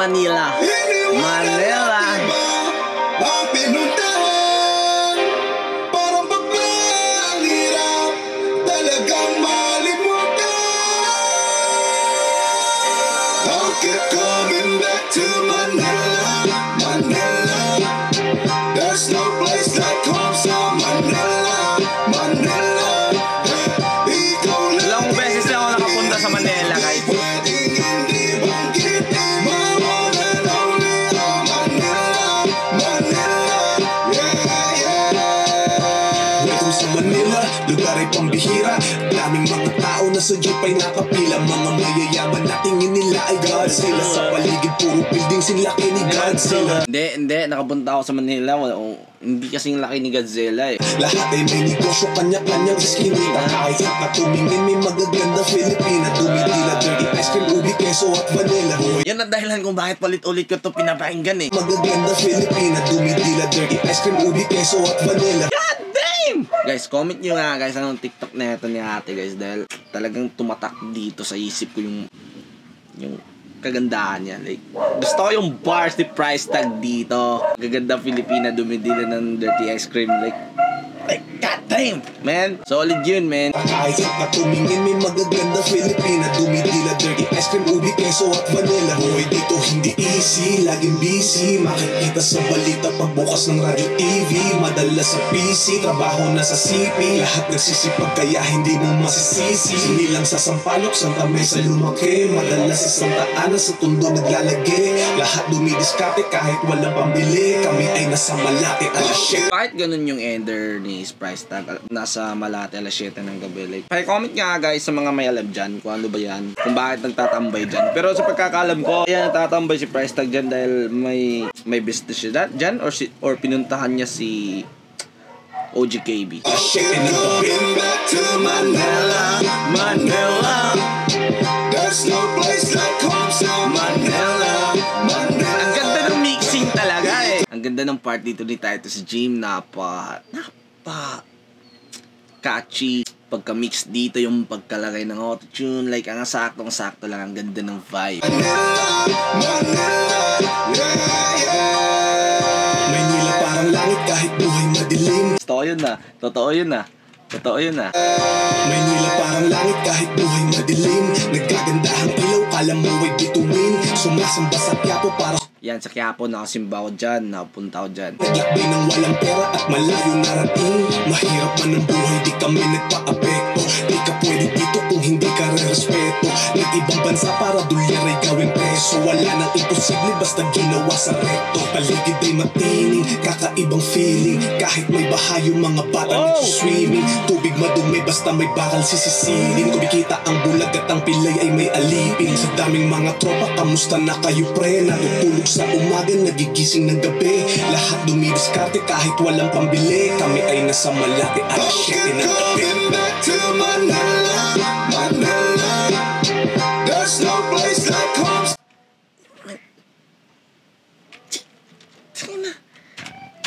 Manila. Manila. Parang ang hirap talagang malimutan. I'll keep coming back to Manila, Manila. There's no place like home, so Manila, Manila. Ilang beses na ako nakapunta sa Manila, guys. Manila, lugar ay pambihira. Daming mga tao na sa jeep ay nakapila. Mga mayayaman na tingin nila ay Godzilla. Sa paligid puro buildings, laki ni Godzilla. Hindi, nakapunta ako sa Manila. Hindi kasing laki ni Godzilla eh. Lahat ay may negosyo, kanya-kanyang iskinita. Kahit sa katumingin may magaganda Filipina. Dumidila, dirty ice cream, ubi, keso at vanilla. Yan ang dahilan kung bakit palit-ulit ko ito pinapakinggan eh. Magaganda Filipina, dumidila, dirty ice cream, ubi, keso at vanilla. God damn! Guys, comment nyo nga guys anong TikTok na ito ni ate guys. Dahil talagang tumatak dito sa isip ko yung kagandahan niya. Like, gusto ko yung bars ni price tag dito. Gaganda Filipina, dumidila ng dirty ice cream. Like, God damn, man. Solid yun, man. Kahit sa katumingin may magaganda Filipina. Dumidila, dirty ice cream, ubi, keso at vanilla. Boy, dito hindi easy, laging busy. Makikita sa balita pagbukas ng radyo TV. Madalas sa PC, trabaho na sa CP. Lahat nagsisipag kaya hindi mo masisisi. Sinilang sa Sampaloc, Santa Mesa lumaki. Madalas sa Santa Ana, sa Tondo naglalagay. Lahat dumidiskarte kahit walang pambili. Kami ay nasa Malate, alas 7. Kahit ganun yung ender ni Price Tag, nasa Malate alas 7 ng gabi. Like, pa-comment nga guys sa mga may alam dyan kung ano ba yan, kung bakit nagtatambay dyan. Pero sa pagkakalam ko, yan nagtatambay si Price Tag dyan dahil may business siya dyan or pinuntahan niya si OGKB. Manila, there's no place like home, so Manila, Manila. Ang ganda ng mixing talaga eh. Ang ganda ng part dito ni Titus Jim, catchy. Pagka-mix dito yung pagkalagay ng autotune, like ang saktong-sakto lang, ang ganda ng vibe. Maynila parang langit kahit buhay madilim. Totoo yun na. Maynila parang langit kahit buhay madilim. Nagkagandahang ilaw, kala mo ay bituin. Sumasamba sa Quiapo para yan, sa Quiapo, nakasimba ko dyan, nakapunta ko dyan. naglakbay ng walang pera at malayo narating. Mahirap man ang buhay, di kami nagpa-apekto. Di ka pwede dito kung hindi ka re-respeto. Nag-ibang bansa para dolyar ay gawing peso. Wala nang imposible basta ginawa sa rekto. Paligid ay matining, kakaibang feeling. Kahit may baha yung mga bata nag-swimming. Tubig madumi basta may bakal sisisilin. Kumikita ang bulag at ang pilay ay may alipin. Sa daming mga tropa, kamusta na kayo pre? Natutulog sa umaga, nagigising ng gabi. Lahat dumidiskarte kahit walang pambili. Kami ay nasa Malate, alas 7 ng gabi.